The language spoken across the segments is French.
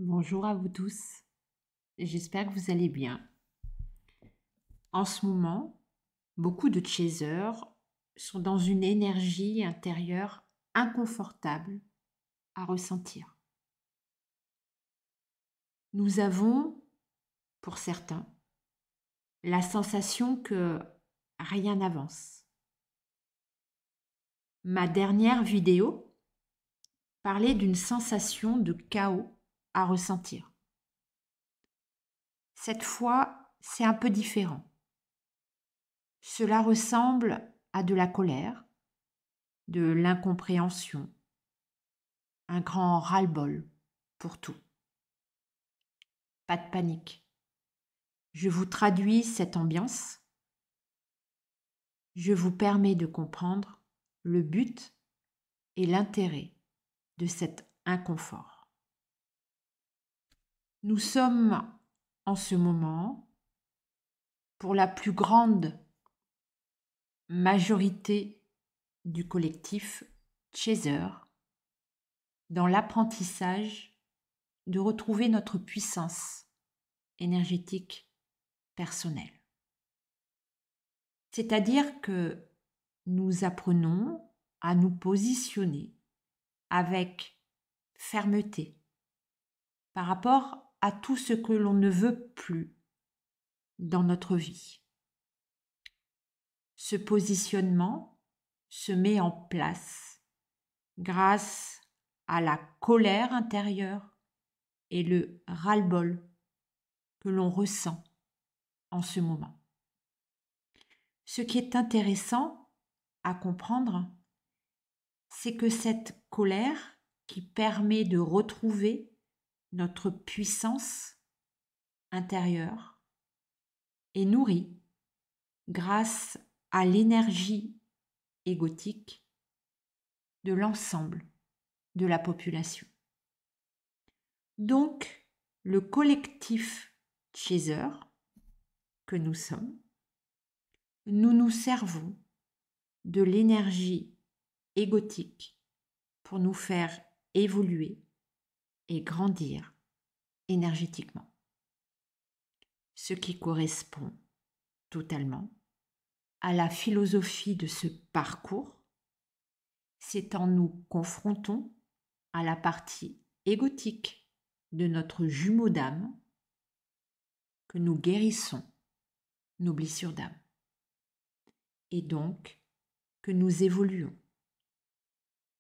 Bonjour à vous tous, j'espère que vous allez bien. En ce moment, beaucoup de chasers sont dans une énergie intérieure inconfortable à ressentir. Nous avons, pour certains, la sensation que rien n'avance. Ma dernière vidéo parlait d'une sensation de chaos à ressentir. Cette fois, c'est un peu différent. Cela ressemble à de la colère, de l'incompréhension, un grand ras-le-bol pour tout. Pas de panique. Je vous traduis cette ambiance. Je vous permets de comprendre le but et l'intérêt de cet inconfort. Nous sommes en ce moment, pour la plus grande majorité du collectif Chaser, dans l'apprentissage de retrouver notre puissance énergétique personnelle. C'est-à-dire que nous apprenons à nous positionner avec fermeté par rapport à tout ce que l'on ne veut plus dans notre vie. Ce positionnement se met en place grâce à la colère intérieure et le ras-le-bol que l'on ressent en ce moment. Ce qui est intéressant à comprendre, c'est que cette colère qui permet de retrouver notre puissance intérieure est nourrie grâce à l'énergie égotique de l'ensemble de la population. Donc, le collectif Chaser que nous sommes, nous nous servons de l'énergie égotique pour nous faire évoluer et grandir énergétiquement. Ce qui correspond totalement à la philosophie de ce parcours, c'est en nous confrontant à la partie égotique de notre jumeau d'âme que nous guérissons nos blessures d'âme et donc que nous évoluons.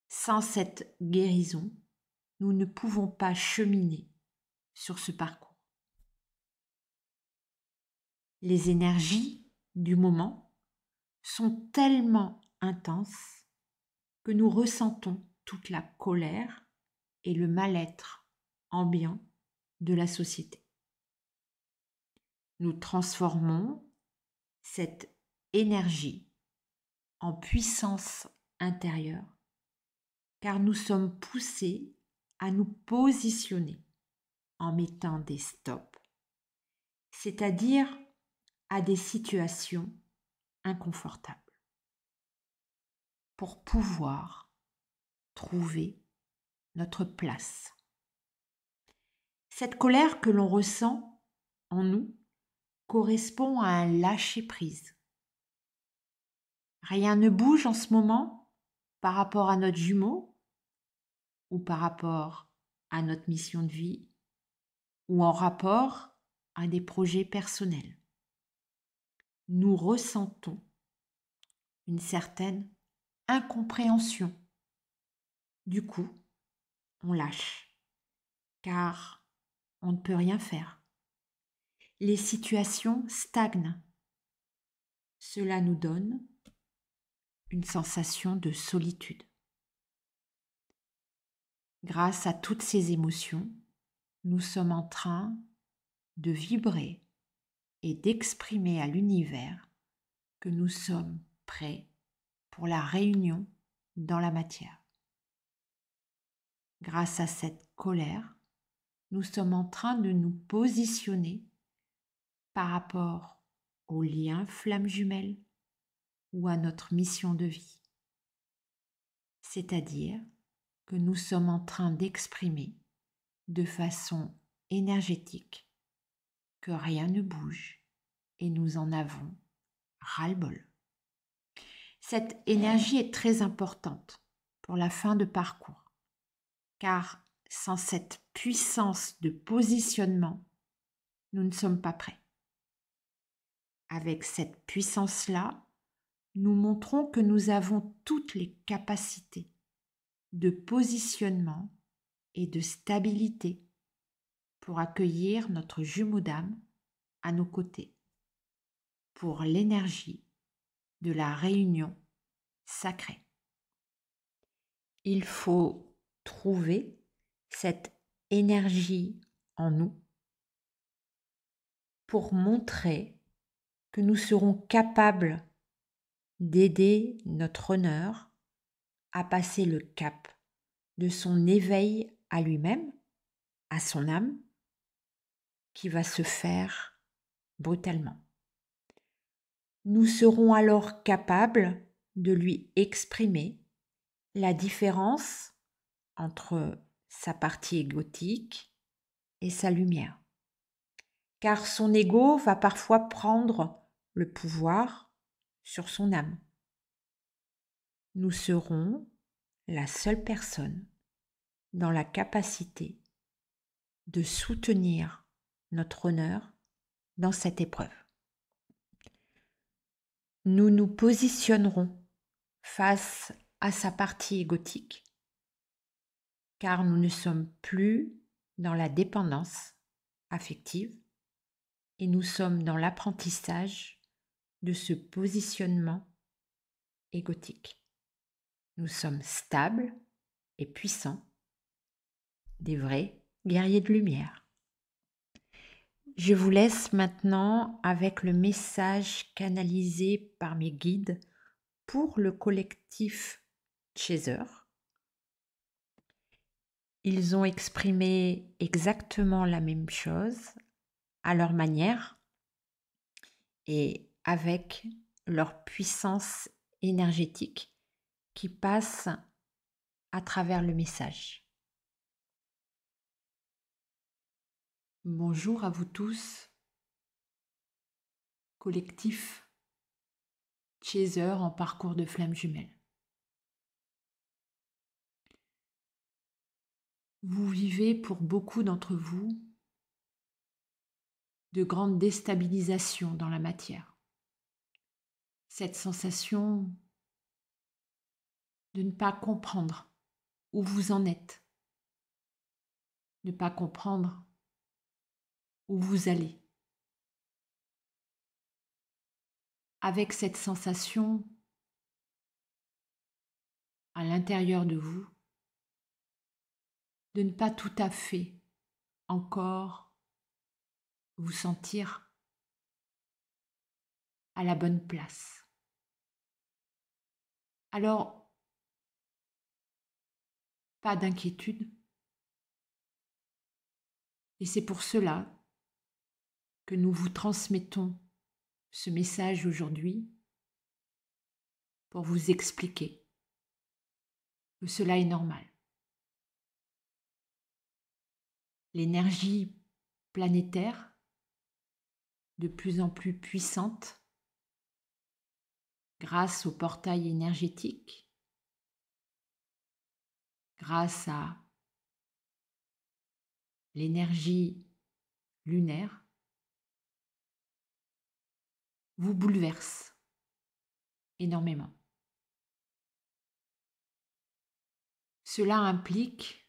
Sans cette guérison, nous ne pouvons pas cheminer sur ce parcours. Les énergies du moment sont tellement intenses que nous ressentons toute la colère et le mal-être ambiant de la société. Nous transformons cette énergie en puissance intérieure car nous sommes poussés à nous positionner en mettant des stops, c'est-à-dire à des situations inconfortables, pour pouvoir trouver notre place. Cette colère que l'on ressent en nous correspond à un lâcher-prise. Rien ne bouge en ce moment par rapport à notre jumeau ou par rapport à notre mission de vie ou en rapport à des projets personnels. Nous ressentons une certaine incompréhension. Du coup, on lâche, car on ne peut rien faire. Les situations stagnent. Cela nous donne une sensation de solitude. Grâce à toutes ces émotions, nous sommes en train de vibrer et d'exprimer à l'univers que nous sommes prêts pour la réunion dans la matière. Grâce à cette colère, nous sommes en train de nous positionner par rapport au lien flamme jumelle ou à notre mission de vie. C'est-à-dire que nous sommes en train d'exprimer de façon énergétique que rien ne bouge et nous en avons ras-le-bol. Cette énergie est très importante pour la fin de parcours, car sans cette puissance de positionnement, nous ne sommes pas prêts. Avec cette puissance-là, nous montrons que nous avons toutes les capacités de positionnement et de stabilité pour accueillir notre jumeau d'âme à nos côtés, pour l'énergie de la réunion sacrée. Il faut trouver cette énergie en nous pour montrer que nous serons capables d'aider notre honneur à passer le cap de son éveil à lui-même, à son âme, qui va se faire brutalement. Nous serons alors capables de lui exprimer la différence entre sa partie égotique et sa lumière. Car son ego va parfois prendre le pouvoir sur son âme. Nous serons la seule personne dans la capacité de soutenir notre honneur dans cette épreuve. Nous nous positionnerons face à sa partie égotique, car nous ne sommes plus dans la dépendance affective et nous sommes dans l'apprentissage de ce positionnement égotique. Nous sommes stables et puissants, des vrais guerriers de lumière. Je vous laisse maintenant avec le message canalisé par mes guides pour le collectif Chaser. Ils ont exprimé exactement la même chose à leur manière et avec leur puissance énergétique qui passe à travers le message. Bonjour à vous tous, collectif Chaser en parcours de flammes jumelles. Vous vivez pour beaucoup d'entre vous de grandes déstabilisations dans la matière. Cette sensation de ne pas comprendre où vous en êtes, ne pas comprendre où vous allez. Avec cette sensation à l'intérieur de vous, de ne pas tout à fait encore vous sentir à la bonne place. Alors, pas d'inquiétude. Et c'est pour cela que nous vous transmettons ce message aujourd'hui pour vous expliquer que cela est normal. L'énergie planétaire, de plus en plus puissante, grâce au portail énergétique, grâce à l'énergie lunaire, vous bouleverse énormément. Cela implique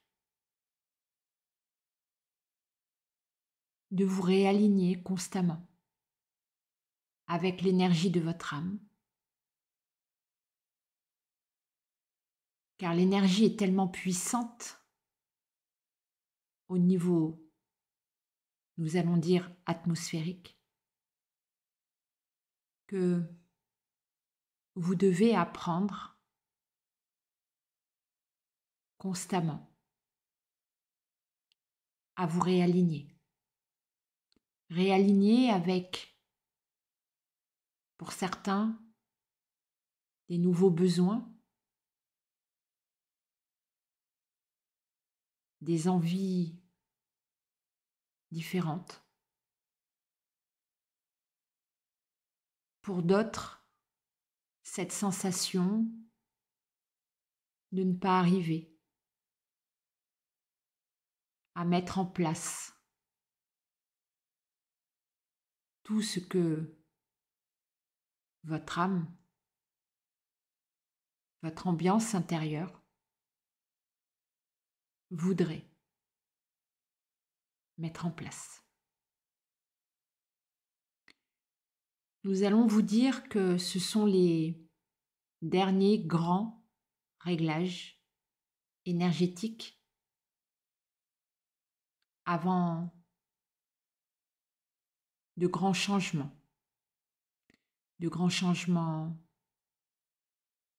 de vous réaligner constamment avec l'énergie de votre âme, car l'énergie est tellement puissante au niveau, nous allons dire, atmosphérique, que vous devez apprendre constamment à vous réaligner. Réaligner avec, pour certains, des nouveaux besoins, des envies différentes. Pour d'autres, cette sensation de ne pas arriver à mettre en place tout ce que votre âme, votre ambiance intérieure voudrait mettre en place. Nous allons vous dire que ce sont les derniers grands réglages énergétiques avant de grands changements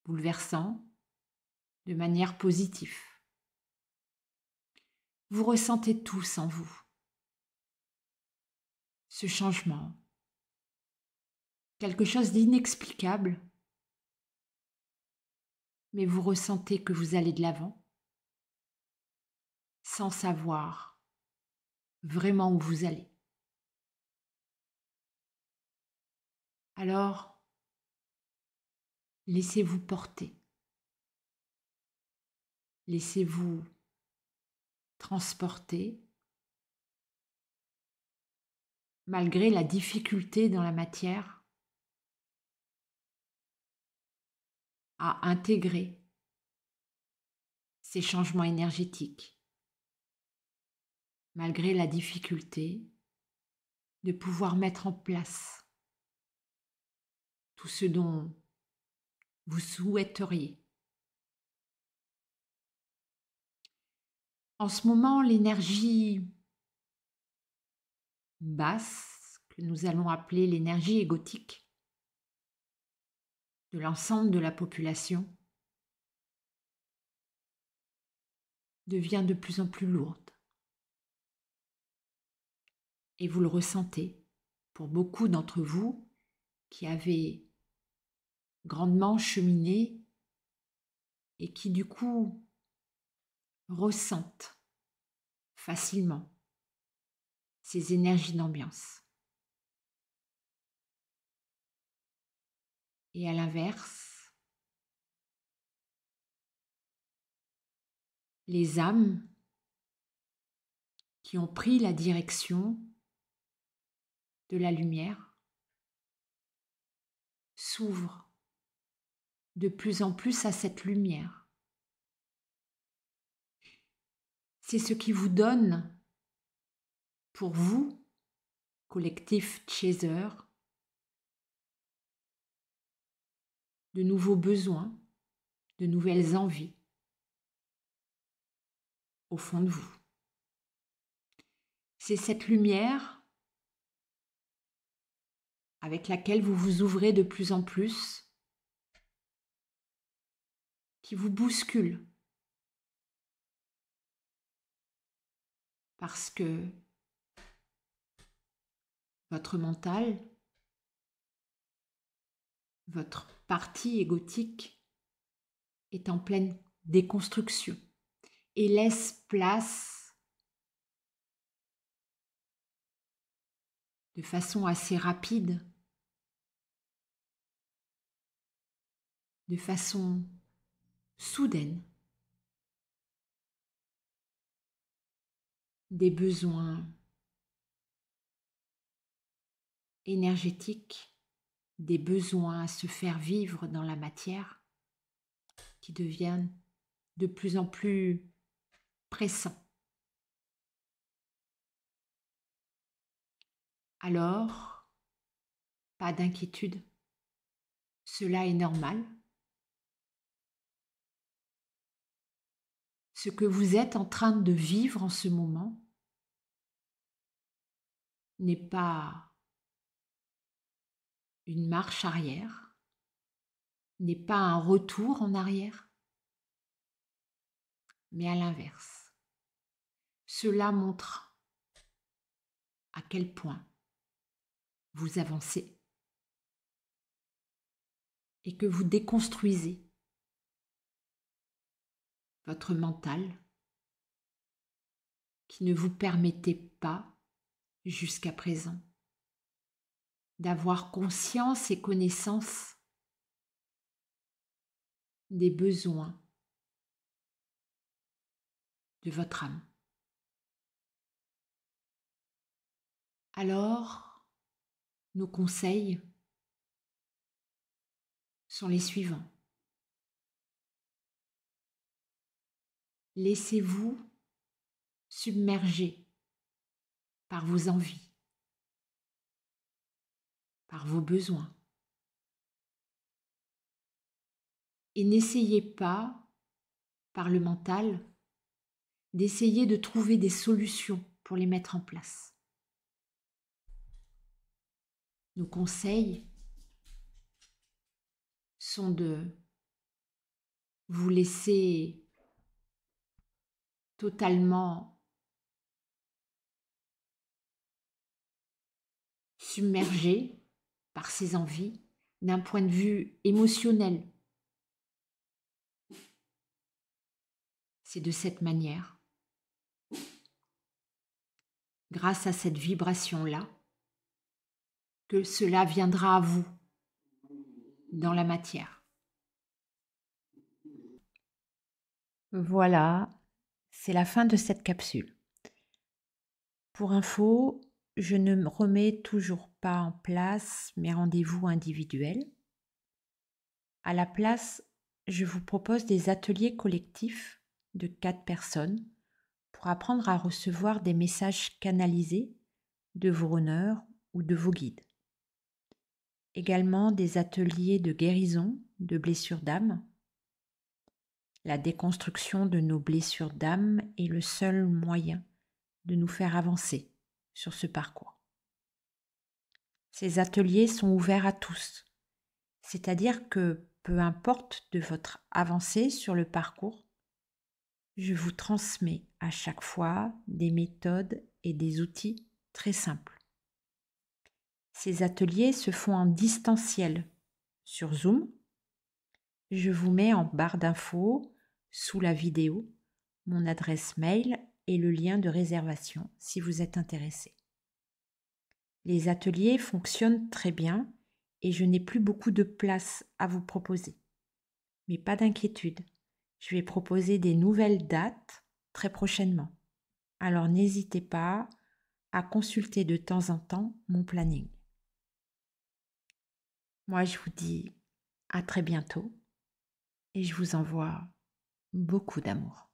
bouleversants de manière positive. Vous ressentez tous en vous ce changement, quelque chose d'inexplicable, mais vous ressentez que vous allez de l'avant sans savoir vraiment où vous allez. Alors, laissez-vous porter, laissez-vous transporter malgré la difficulté dans la matière à intégrer ces changements énergétiques, malgré la difficulté de pouvoir mettre en place tout ce dont vous souhaiteriez. En ce moment, l'énergie basse, que nous allons appeler l'énergie égotique, de l'ensemble de la population, devient de plus en plus lourde. Et vous le ressentez pour beaucoup d'entre vous qui avez grandement cheminé et qui du coup ressentent facilement ces énergies d'ambiance. Et à l'inverse, les âmes qui ont pris la direction de la lumière s'ouvrent de plus en plus à cette lumière. C'est ce qui vous donne, pour vous, collectif Chaser, de nouveaux besoins, de nouvelles envies au fond de vous. C'est cette lumière avec laquelle vous vous ouvrez de plus en plus qui vous bouscule. Parce que votre mental, votre partie égotique est en pleine déconstruction et laisse place de façon assez rapide, de façon soudaine, des besoins énergétiques, des besoins à se faire vivre dans la matière qui deviennent de plus en plus pressants. Alors, pas d'inquiétude, cela est normal. Ce que vous êtes en train de vivre en ce moment n'est pas une marche arrière, n'est pas un retour en arrière, mais à l'inverse. Cela montre à quel point vous avancez et que vous déconstruisez votre mental qui ne vous permettait pas jusqu'à présent, d'avoir conscience et connaissance des besoins de votre âme. Alors, nos conseils sont les suivants. Laissez-vous submerger par vos envies, par vos besoins. Et n'essayez pas, par le mental, d'essayer de trouver des solutions pour les mettre en place. Nos conseils sont de vous laisser totalement submergé par ces envies d'un point de vue émotionnel. C'est de cette manière, grâce à cette vibration-là, que cela viendra à vous dans la matière. Voilà, c'est la fin de cette capsule. Pour info, je ne remets toujours pas en place mes rendez-vous individuels. À la place, je vous propose des ateliers collectifs de 4 personnes pour apprendre à recevoir des messages canalisés de vos runners ou de vos guides. Également des ateliers de guérison de blessures d'âme. La déconstruction de nos blessures d'âme est le seul moyen de nous faire avancer sur ce parcours. Ces ateliers sont ouverts à tous, c'est-à-dire que peu importe de votre avancée sur le parcours, je vous transmets à chaque fois des méthodes et des outils très simples. Ces ateliers se font en distanciel sur Zoom. Je vous mets en barre d'infos sous la vidéo mon adresse mail et le lien de réservation si vous êtes intéressé. Les ateliers fonctionnent très bien et je n'ai plus beaucoup de place à vous proposer. Mais pas d'inquiétude, je vais proposer des nouvelles dates très prochainement. Alors n'hésitez pas à consulter de temps en temps mon planning. Moi, je vous dis à très bientôt et je vous envoie beaucoup d'amour.